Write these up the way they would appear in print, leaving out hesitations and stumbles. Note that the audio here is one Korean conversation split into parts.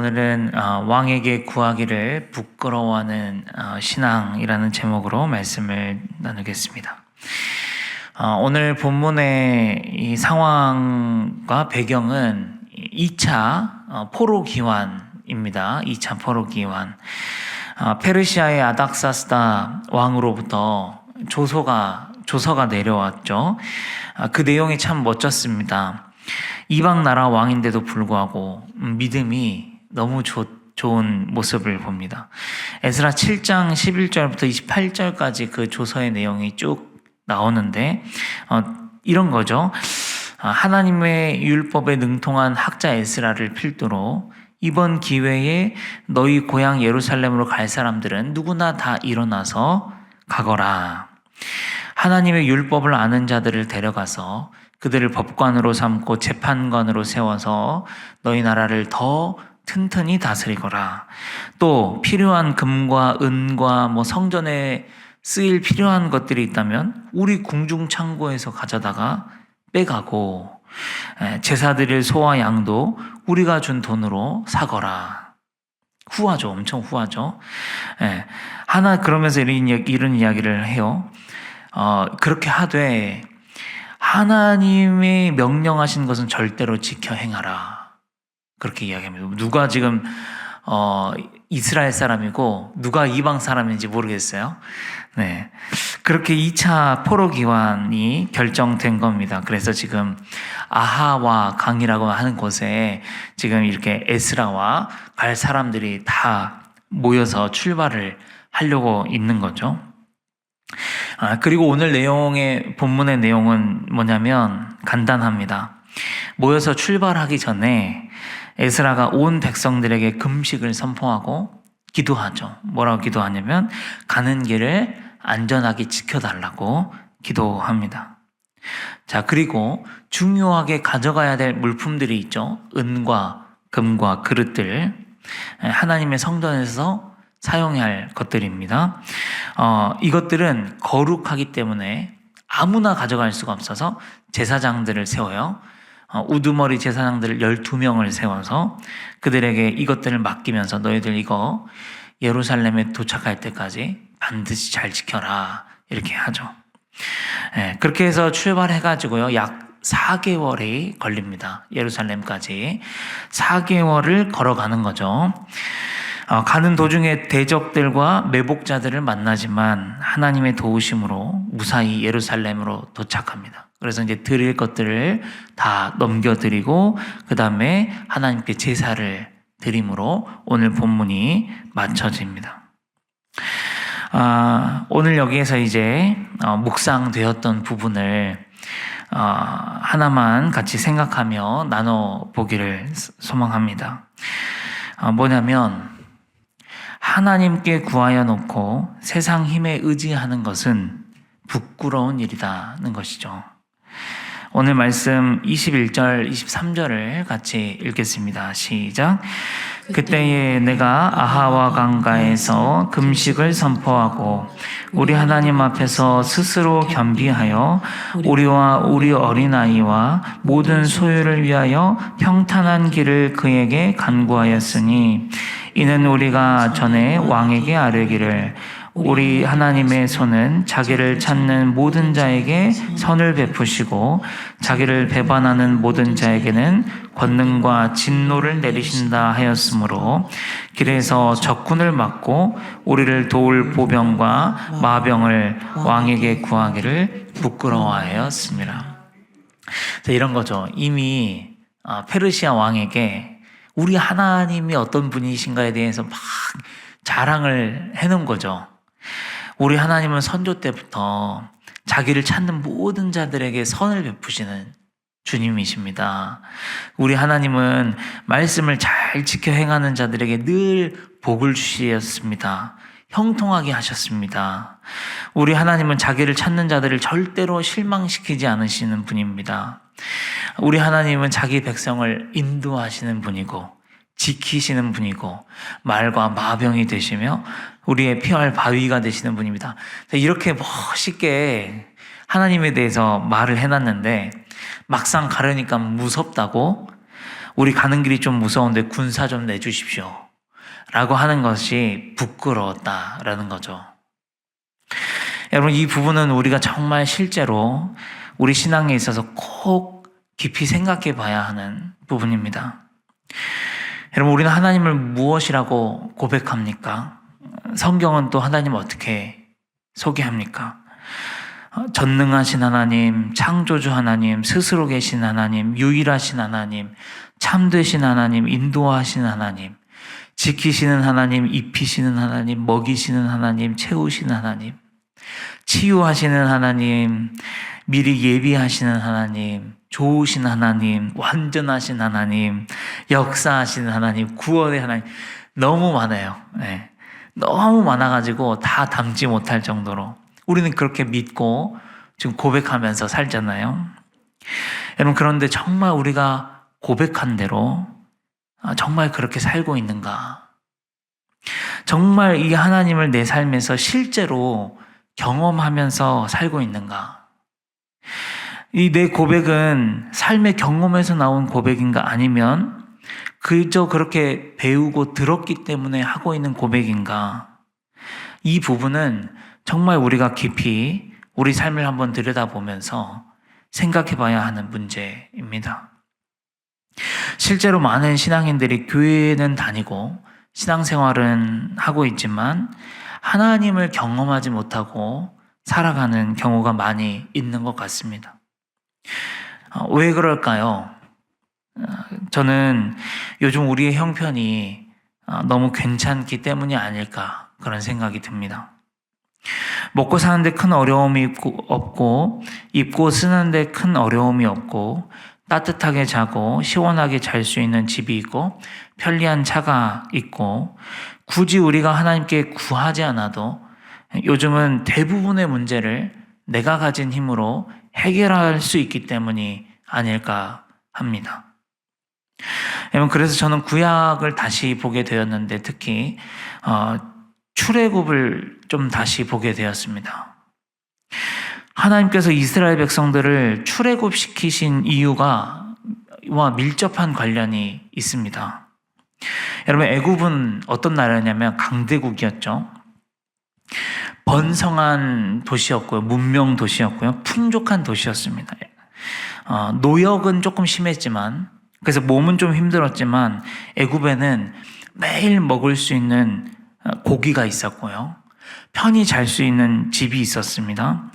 오늘은 왕에게 구하기를 부끄러워하는 신앙이라는 제목으로 말씀을 나누겠습니다. 오늘 본문의 이 상황과 배경은 2차 포로 기환입니다. 2차 포로 기환. 페르시아의 아닥사스다 왕으로부터 조서가 내려왔죠. 그 내용이 참 멋졌습니다. 이방 나라 왕인데도 불구하고 믿음이 너무 좋은 모습을 봅니다. 에스라 7장 11절부터 28절까지 그 조서의 내용이 쭉 나오는데 이런 거죠. 하나님의 율법에 능통한 학자 에스라를 필두로 이번 기회에 너희 고향 예루살렘으로 갈 사람들은 누구나 다 일어나서 가거라. 하나님의 율법을 아는 자들을 데려가서 그들을 법관으로 삼고 재판관으로 세워서 너희 나라를 더 튼튼히 다스리거라. 또 필요한 금과 은과 성전에 쓰일 필요한 것들이 있다면 우리 궁중 창고에서 가져다가 빼가고 제사 드릴 소와 양도 우리가 준 돈으로 사거라. 후하죠. 엄청 후하죠. 그러면서 이런 이야기를 해요. 그렇게 하되 하나님의 명령하신 것은 절대로 지켜 행하라. 그렇게 이야기합니다. 누가 지금 이스라엘 사람이고 누가 이방 사람인지 모르겠어요. 네, 그렇게 2차 포로 기환이 결정된 겁니다. 그래서 지금 아하와 강이라고 하는 곳에 지금 이렇게 에스라와 갈 사람들이 다 모여서 출발을 하려고 있는 거죠. 그리고 오늘 본문의 내용은 뭐냐면 간단합니다. 모여서 출발하기 전에 에스라가 온 백성들에게 금식을 선포하고 기도하죠. 뭐라고 기도하냐면 가는 길을 안전하게 지켜달라고 기도합니다. 자, 그리고 중요하게 가져가야 될 물품들이 있죠. 은과 금과 그릇들, 하나님의 성전에서 사용해야 할 것들입니다. 이것들은 거룩하기 때문에 아무나 가져갈 수가 없어서 제사장들을 세워요. 우두머리 제사장들을 12명을 세워서 그들에게 이것들을 맡기면서 너희들 이거 예루살렘에 도착할 때까지 반드시 잘 지켜라. 이렇게 하죠. 그렇게 해서 출발해가지고요. 약 4개월이 걸립니다. 예루살렘까지 4개월을 걸어가는 거죠. 가는 도중에 대적들과 매복자들을 만나지만 하나님의 도우심으로 무사히 예루살렘으로 도착합니다. 그래서 이제 드릴 것들을 다 넘겨드리고 그 다음에 하나님께 제사를 드림으로 오늘 본문이 마쳐집니다. 오늘 여기에서 이제 묵상되었던 부분을 하나만 같이 생각하며 나눠보기를 소망합니다. 뭐냐면 하나님께 구하여 놓고 세상 힘에 의지하는 것은 부끄러운 일이라는 것이죠. 오늘 말씀 21절, 23절을 같이 읽겠습니다. 시작. 그때에 내가 아하와 강가에서 금식을 선포하고 우리 하나님 앞에서 스스로 겸비하여 우리와 우리 어린아이와 모든 소유를 위하여 평탄한 길을 그에게 간구하였으니 이는 우리가 전에 왕에게 아뢰기를 우리 하나님의 손은 자기를 찾는 모든 자에게 선을 베푸시고 자기를 배반하는 모든 자에게는 권능과 진노를 내리신다 하였으므로 길에서 적군을 막고 우리를 도울 보병과 마병을 왕에게 구하기를 부끄러워하였습니다. 이런 거죠. 이미 페르시아 왕에게 우리 하나님이 어떤 분이신가에 대해서 막 자랑을 해놓은 거죠. 우리 하나님은 선조 때부터 자기를 찾는 모든 자들에게 선을 베푸시는 주님이십니다. 우리 하나님은 말씀을 잘 지켜 행하는 자들에게 늘 복을 주시었습니다. 형통하게 하셨습니다. 우리 하나님은 자기를 찾는 자들을 절대로 실망시키지 않으시는 분입니다. 우리 하나님은 자기 백성을 인도하시는 분이고 지키시는 분이고 말과 마병이 되시며 우리의 피할 바위가 되시는 분입니다. 이렇게 멋있게 하나님에 대해서 말을 해놨는데 막상 가려니까 무섭다고 우리 가는 길이 좀 무서운데 군사 좀 내주십시오 라고 하는 것이 부끄러웠다라는 거죠. 여러분, 이 부분은 우리가 정말 실제로 우리 신앙에 있어서 꼭 깊이 생각해 봐야 하는 부분입니다. 여러분, 우리는 하나님을 무엇이라고 고백합니까? 성경은 또 하나님을 어떻게 소개합니까? 전능하신 하나님, 창조주 하나님, 스스로 계신 하나님, 유일하신 하나님, 참되신 하나님, 인도하신 하나님, 지키시는 하나님, 입히시는 하나님, 먹이시는 하나님, 채우시는 하나님, 치유하시는 하나님, 미리 예비하시는 하나님, 좋으신 하나님, 완전하신 하나님, 역사하시는 하나님, 구원의 하나님. 너무 많아요. 네. 너무 많아가지고 다 담지 못할 정도로 우리는 그렇게 믿고 지금 고백하면서 살잖아요. 여러분, 그런데 정말 우리가 고백한 대로 정말 그렇게 살고 있는가? 정말 이 하나님을 내 삶에서 실제로 경험하면서 살고 있는가? 이 내 고백은 삶의 경험에서 나온 고백인가, 아니면 그저 그렇게 배우고 들었기 때문에 하고 있는 고백인가? 이 부분은 정말 우리가 깊이 우리 삶을 한번 들여다보면서 생각해 봐야 하는 문제입니다. 실제로 많은 신앙인들이 교회는 다니고 신앙생활은 하고 있지만 하나님을 경험하지 못하고 살아가는 경우가 많이 있는 것 같습니다. 왜 그럴까요? 저는 요즘 우리의 형편이 너무 괜찮기 때문이 아닐까, 그런 생각이 듭니다. 먹고 사는데 큰 어려움이 없고, 입고 쓰는데 큰 어려움이 없고, 따뜻하게 자고 시원하게 잘 수 있는 집이 있고, 편리한 차가 있고, 굳이 우리가 하나님께 구하지 않아도 요즘은 대부분의 문제를 내가 가진 힘으로 해결할 수 있기 때문이 아닐까 합니다. 여러분, 그래서 저는 구약을 다시 보게 되었는데 특히 출애굽을 좀 다시 보게 되었습니다. 하나님께서 이스라엘 백성들을 출애굽시키신 이유가 와 밀접한 관련이 있습니다. 여러분, 애굽은 어떤 나라냐면 강대국이었죠. 번성한 도시였고요, 문명 도시였고요, 풍족한 도시였습니다. 노역은 조금 심했지만, 그래서 몸은 좀 힘들었지만 애굽에는 매일 먹을 수 있는 고기가 있었고요, 편히 잘 수 있는 집이 있었습니다.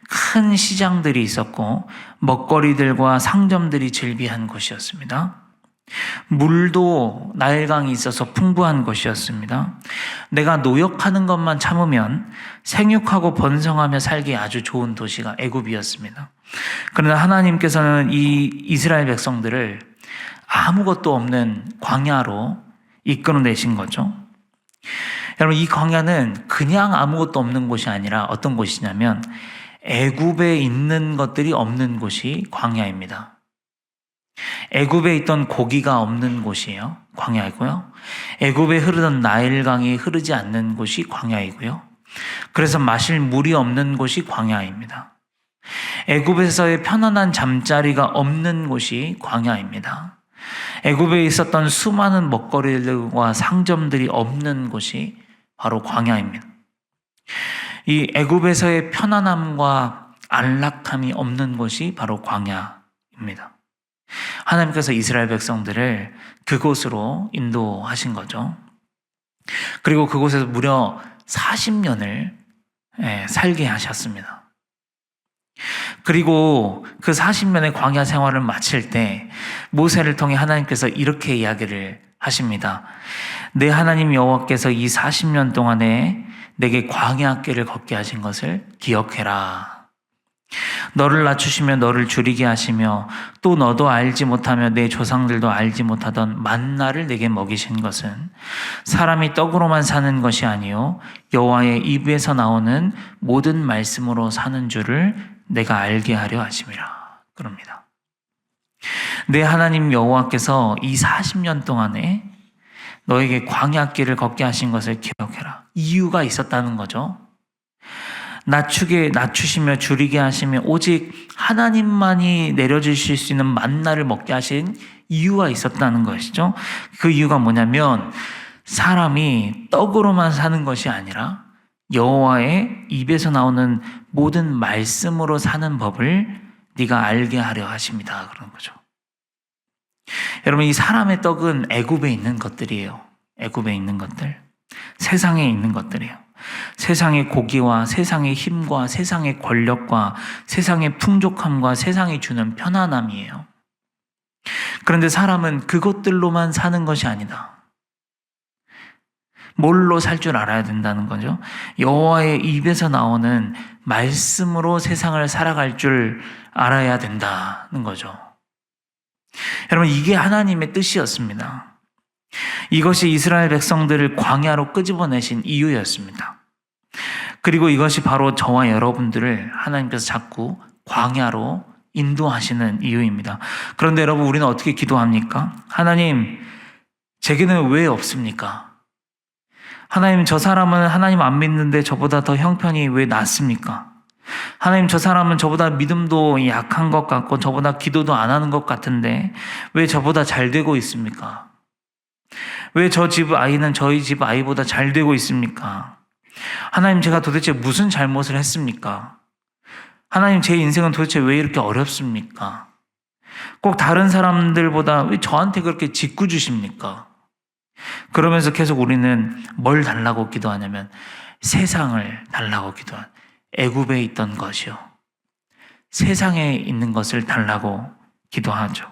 큰 시장들이 있었고 먹거리들과 상점들이 즐비한 곳이었습니다. 물도 나일강이 있어서 풍부한 곳이었습니다. 내가 노역하는 것만 참으면 생육하고 번성하며 살기 아주 좋은 도시가 애굽이었습니다. 그러나 하나님께서는 이 이스라엘 백성들을 아무것도 없는 광야로 이끌어내신 거죠. 여러분, 이 광야는 그냥 아무것도 없는 곳이 아니라 어떤 곳이냐면 애굽에 있는 것들이 없는 곳이 광야입니다. 애굽에 있던 고기가 없는 곳이에요. 광야이고요. 애굽에 흐르던 나일강이 흐르지 않는 곳이 광야이고요. 그래서 마실 물이 없는 곳이 광야입니다. 애굽에서의 편안한 잠자리가 없는 곳이 광야입니다. 애굽에 있었던 수많은 먹거리들과 상점들이 없는 곳이 바로 광야입니다. 이 애굽에서의 편안함과 안락함이 없는 곳이 바로 광야입니다. 하나님께서 이스라엘 백성들을 그곳으로 인도하신 거죠. 그리고 그곳에서 무려 40년을 살게 하셨습니다. 그리고 그 40년의 광야 생활을 마칠 때 모세를 통해 하나님께서 이렇게 이야기를 하십니다. 내 하나님 여호와께서 이 40년 동안에 내게 광야길을 걷게 하신 것을 기억해라. 너를 낮추시며 너를 줄이게 하시며 또 너도 알지 못하며 내 조상들도 알지 못하던 만나를 내게 먹이신 것은 사람이 떡으로만 사는 것이 아니요 여호와의 입에서 나오는 모든 말씀으로 사는 줄을 내가 알게 하려 하심이라. 그럽니다. 내 하나님 여호와께서 이 40년 동안에 너에게 광야길을 걷게 하신 것을 기억해라. 이유가 있었다는 거죠. 낮추시며 줄이게 하시며 오직 하나님만이 내려주실 수 있는 만나를 먹게 하신 이유가 있었다는 것이죠. 그 이유가 뭐냐면 사람이 떡으로만 사는 것이 아니라 여호와의 입에서 나오는 모든 말씀으로 사는 법을 네가 알게 하려 하십니다. 그런 거죠. 여러분, 이 사람의 떡은 애굽에 있는 것들이에요. 애굽에 있는 것들, 세상에 있는 것들이에요. 세상의 고기와 세상의 힘과 세상의 권력과 세상의 풍족함과 세상이 주는 편안함이에요. 그런데 사람은 그것들로만 사는 것이 아니다. 뭘로 살 줄 알아야 된다는 거죠. 여호와의 입에서 나오는 말씀으로 세상을 살아갈 줄 알아야 된다는 거죠. 여러분, 이게 하나님의 뜻이었습니다. 이것이 이스라엘 백성들을 광야로 끄집어내신 이유였습니다. 그리고 이것이 바로 저와 여러분들을 하나님께서 자꾸 광야로 인도하시는 이유입니다. 그런데 여러분, 우리는 어떻게 기도합니까? 하나님, 제게는 왜 없습니까? 하나님, 저 사람은 하나님 안 믿는데 저보다 더 형편이 왜 낫습니까? 하나님, 저 사람은 저보다 믿음도 약한 것 같고 저보다 기도도 안 하는 것 같은데 왜 저보다 잘 되고 있습니까? 왜 저 집 아이는 저희 집 아이보다 잘 되고 있습니까? 하나님, 제가 도대체 무슨 잘못을 했습니까? 하나님, 제 인생은 도대체 왜 이렇게 어렵습니까? 꼭 다른 사람들보다 왜 저한테 그렇게 짓궂으십니까? 그러면서 계속 우리는 뭘 달라고 기도하냐면 세상을 달라고 기도한, 애굽에 있던 것이요, 세상에 있는 것을 달라고 기도하죠.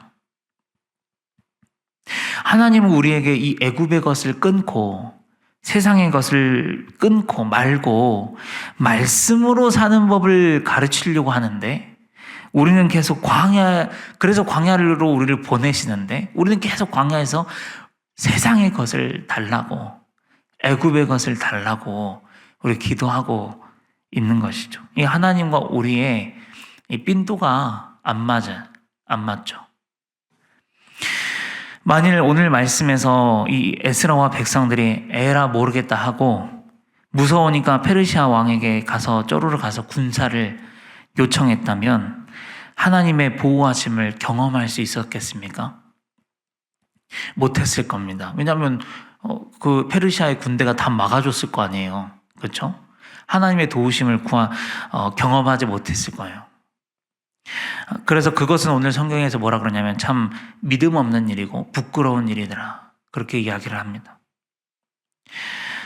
하나님은 우리에게 이 애굽의 것을 끊고 세상의 것을 끊고 말고 말씀으로 사는 법을 가르치려고 하는데 우리는 계속 그래서 광야로 우리를 보내시는데 우리는 계속 광야에서 세상의 것을 달라고, 애굽의 것을 달라고 우리 기도하고 있는 것이죠. 이 하나님과 우리의 이 빈도가 안 맞죠. 만일 오늘 말씀에서 이 에스라와 백성들이 에라 모르겠다 하고 무서우니까 페르시아 왕에게 가서 쪼르르 가서 군사를 요청했다면 하나님의 보호하심을 경험할 수 있었겠습니까? 못했을 겁니다. 왜냐하면 그 페르시아의 군대가 다 막아줬을 거 아니에요. 그렇죠? 하나님의 도우심을 경험하지 못했을 거예요. 그래서 그것은 오늘 성경에서 뭐라 그러냐면 참 믿음 없는 일이고 부끄러운 일이더라, 그렇게 이야기를 합니다.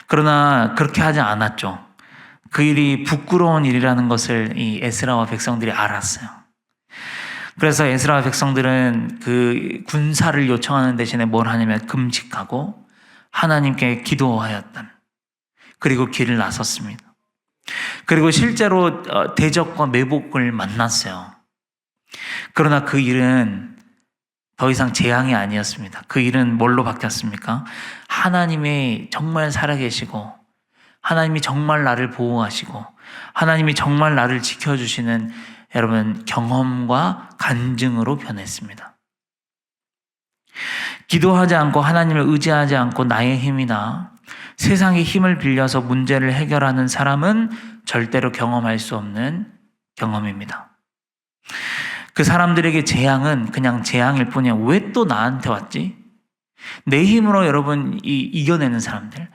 그러나 그렇게 하지 않았죠. 그 일이 부끄러운 일이라는 것을 이 에스라와 백성들이 알았어요. 그래서 에스라와 백성들은 그 군사를 요청하는 대신에 뭘 하냐면 금식하고 하나님께 기도하였던, 그리고 길을 나섰습니다. 그리고 실제로 대적과 매복을 만났어요. 그러나 그 일은 더 이상 재앙이 아니었습니다. 그 일은 뭘로 바뀌었습니까? 하나님이 정말 살아계시고 하나님이 정말 나를 보호하시고 하나님이 정말 나를 지켜주시는 여러분 경험과 간증으로 변했습니다. 기도하지 않고 하나님을 의지하지 않고 나의 힘이나 세상의 힘을 빌려서 문제를 해결하는 사람은 절대로 경험할 수 없는 경험입니다. 그 사람들에게 재앙은 그냥 재앙일 뿐이야. 왜 또 나한테 왔지? 내 힘으로 여러분 이겨내는 사람들,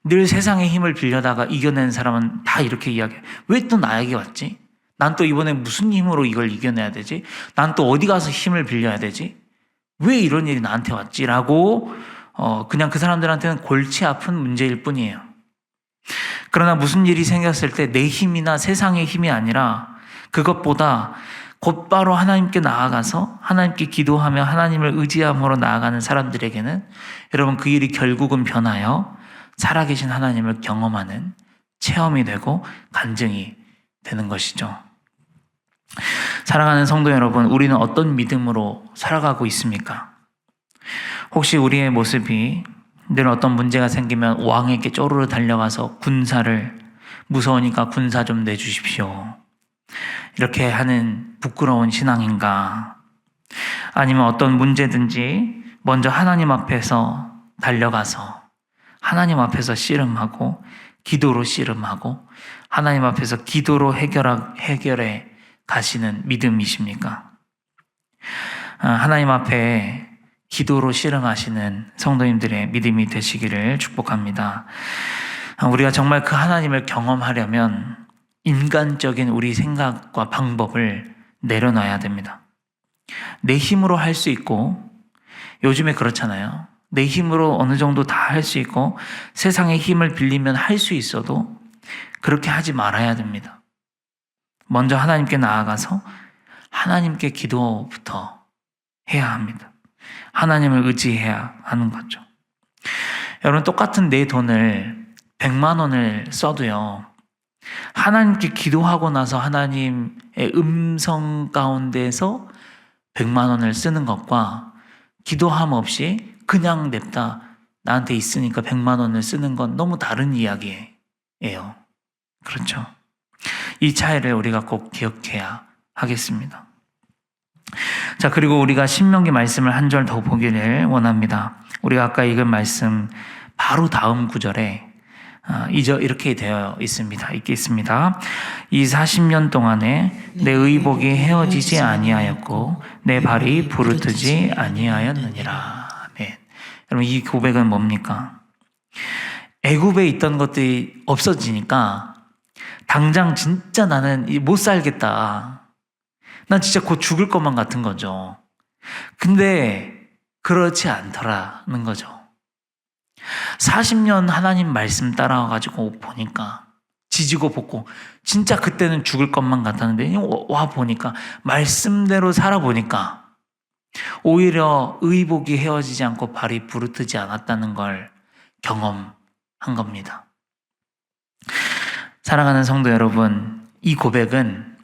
늘 세상의 힘을 빌려다가 이겨내는 사람은 다 이렇게 이야기해. 왜 또 나에게 왔지? 난 또 이번에 무슨 힘으로 이걸 이겨내야 되지? 난 또 어디 가서 힘을 빌려야 되지? 왜 이런 일이 나한테 왔지? 라고 그냥 그 사람들한테는 골치 아픈 문제일 뿐이에요. 그러나 무슨 일이 생겼을 때 내 힘이나 세상의 힘이 아니라 그것보다 곧바로 하나님께 나아가서 하나님께 기도하며 하나님을 의지함으로 나아가는 사람들에게는 여러분 그 일이 결국은 변하여 살아계신 하나님을 경험하는 체험이 되고 간증이 되는 것이죠. 사랑하는 성도 여러분, 우리는 어떤 믿음으로 살아가고 있습니까? 혹시 우리의 모습이 늘 어떤 문제가 생기면 왕에게 쪼르르 달려가서 군사를, 무서우니까 군사 좀 내주십시오, 이렇게 하는 부끄러운 신앙인가? 아니면 어떤 문제든지 먼저 하나님 앞에서 달려가서 하나님 앞에서 씨름하고 기도로 씨름하고 하나님 앞에서 기도로 해결해 가시는 믿음이십니까? 하나님 앞에 기도로 씨름하시는 성도님들의 믿음이 되시기를 축복합니다. 우리가 정말 그 하나님을 경험하려면 인간적인 우리 생각과 방법을 내려놔야 됩니다. 내 힘으로 할 수 있고, 요즘에 그렇잖아요. 내 힘으로 어느 정도 다 할 수 있고 세상의 힘을 빌리면 할 수 있어도 그렇게 하지 말아야 됩니다. 먼저 하나님께 나아가서 하나님께 기도부터 해야 합니다. 하나님을 의지해야 하는 거죠. 여러분, 똑같은 내 돈을 100만 원을 써도요, 하나님께 기도하고 나서 하나님의 음성 가운데서 100만 원을 쓰는 것과 기도함 없이 그냥 냅다 나한테 있으니까 100만 원을 쓰는 건 너무 다른 이야기예요. 그렇죠? 이 차이를 우리가 꼭 기억해야 하겠습니다. 자, 그리고 우리가 신명기 말씀을 한 절 더 보기를 원합니다. 우리가 아까 읽은 말씀 바로 다음 구절에 이렇게 되어 있습니다. 읽겠습니다. 이 40년 동안에 내 의복이 헤어지지 아니하였고 내 발이 부르트지 아니하였느니라. 아멘. 여러분, 이 고백은 뭡니까? 애굽에 있던 것들이 없어지니까 당장 진짜 나는 못 살겠다. 난 진짜 곧 죽을 것만 같은 거죠. 근데 그렇지 않더라는 거죠. 40년 하나님 말씀 따라와가지고 보니까 지지고 볶고 진짜 그때는 죽을 것만 같았는데 와 보니까 말씀대로 살아보니까 오히려 의복이 헤어지지 않고 발이 부르트지 않았다는 걸 경험한 겁니다. 사랑하는 성도 여러분, 이 고백은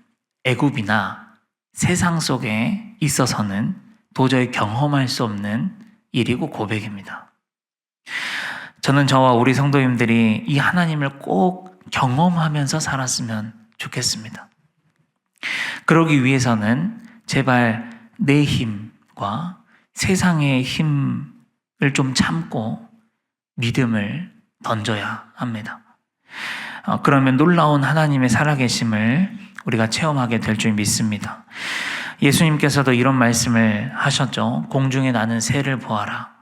애굽이나 세상 속에 있어서는 도저히 경험할 수 없는 일이고 고백입니다. 저는 저와 우리 성도님들이 이 하나님을 꼭 경험하면서 살았으면 좋겠습니다. 그러기 위해서는 제발 내 힘과 세상의 힘을 좀 참고 믿음을 던져야 합니다. 그러면 놀라운 하나님의 살아계심을 우리가 체험하게 될 줄 믿습니다. 예수님께서도 이런 말씀을 하셨죠. 공중에 나는 새를 보아라.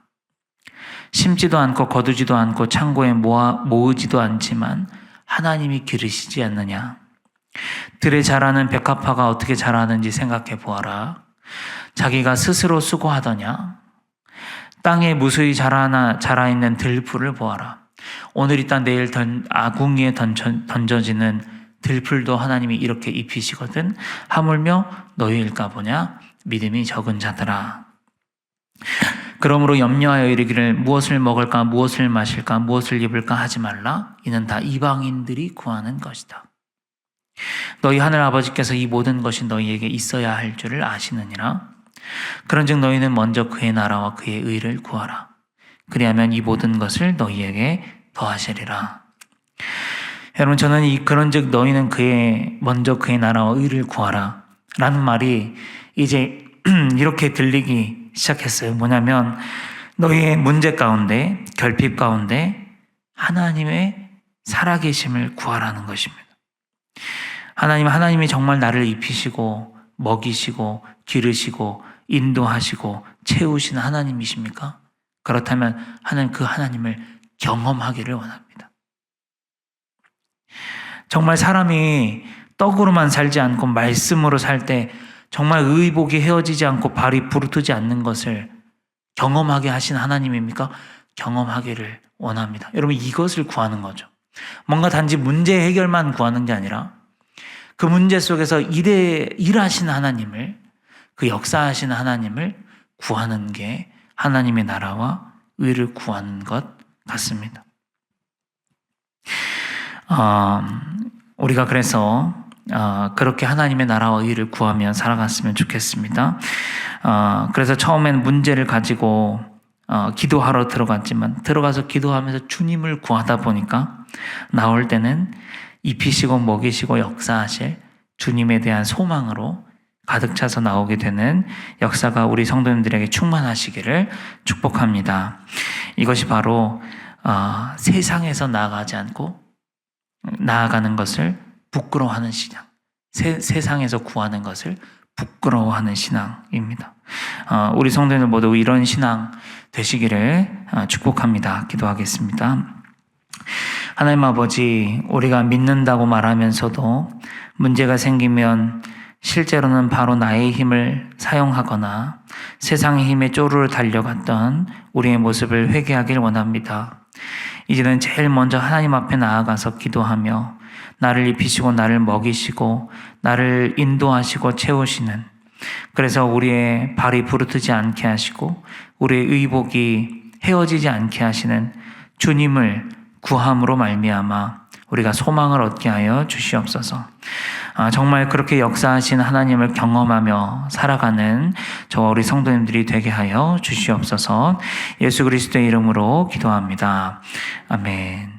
심지도 않고 거두지도 않고 창고에 모으지도 않지만 하나님이 기르시지 않느냐. 들에 자라는 백합화가 어떻게 자라는지 생각해 보아라. 자기가 스스로 수고하더냐. 땅에 무수히 자라있는 들풀을 보아라. 오늘 있다 내일 아궁이에 던져지는 들풀도 하나님이 이렇게 입히시거든. 하물며 너희일까 보냐. 믿음이 적은 자들아. 그러므로 염려하여 이르기를 무엇을 먹을까 무엇을 마실까 무엇을 입을까 하지 말라. 이는 다 이방인들이 구하는 것이다. 너희 하늘 아버지께서 이 모든 것이 너희에게 있어야 할 줄을 아시느니라. 그런즉 너희는 먼저 그의 나라와 그의 의를 구하라. 그리하면 이 모든 것을 너희에게 더하시리라. 여러분, 저는 그런즉 너희는 먼저 그의 나라와 의를 구하라 라는 말이 이제 이렇게 들리기 시작했어요. 뭐냐면 너희의 문제 가운데, 결핍 가운데 하나님의 살아계심을 구하라는 것입니다. 하나님이 정말 나를 입히시고 먹이시고 기르시고 인도하시고 채우시는 하나님이십니까? 그렇다면 하나님, 그 하나님을 경험하기를 원합니다. 정말 사람이 떡으로만 살지 않고 말씀으로 살 때 정말 의복이 헤어지지 않고 발이 부르트지 않는 것을 경험하게 하신 하나님입니까? 경험하기를 원합니다. 여러분, 이것을 구하는 거죠. 뭔가 단지 문제 해결만 구하는 게 아니라 그 문제 속에서 일하신 하나님을, 그 역사하신 하나님을 구하는 게 하나님의 나라와 의를 구하는 것 같습니다. 우리가 그래서 그렇게 하나님의 나라와 의를 구하며 살아갔으면 좋겠습니다. 그래서 처음엔 문제를 가지고 기도하러 들어가서 기도하면서 주님을 구하다 보니까 나올 때는 입히시고 먹이시고 역사하실 주님에 대한 소망으로 가득 차서 나오게 되는 역사가 우리 성도님들에게 충만하시기를 축복합니다. 이것이 바로 세상에서 나아가지 않고 나아가는 것을 부끄러워하는 신앙, 세상에서 구하는 것을 부끄러워하는 신앙입니다. 우리 성도들 모두 이런 신앙 되시기를 축복합니다. 기도하겠습니다. 하나님 아버지, 우리가 믿는다고 말하면서도 문제가 생기면 실제로는 바로 나의 힘을 사용하거나 세상의 힘에 쪼르르 달려갔던 우리의 모습을 회개하길 원합니다. 이제는 제일 먼저 하나님 앞에 나아가서 기도하며 나를 입히시고 나를 먹이시고 나를 인도하시고 채우시는, 그래서 우리의 발이 부르트지 않게 하시고 우리의 의복이 헤어지지 않게 하시는 주님을 구함으로 말미암아 우리가 소망을 얻게 하여 주시옵소서. 정말 그렇게 역사하신 하나님을 경험하며 살아가는 저와 우리 성도님들이 되게 하여 주시옵소서. 예수 그리스도의 이름으로 기도합니다. 아멘.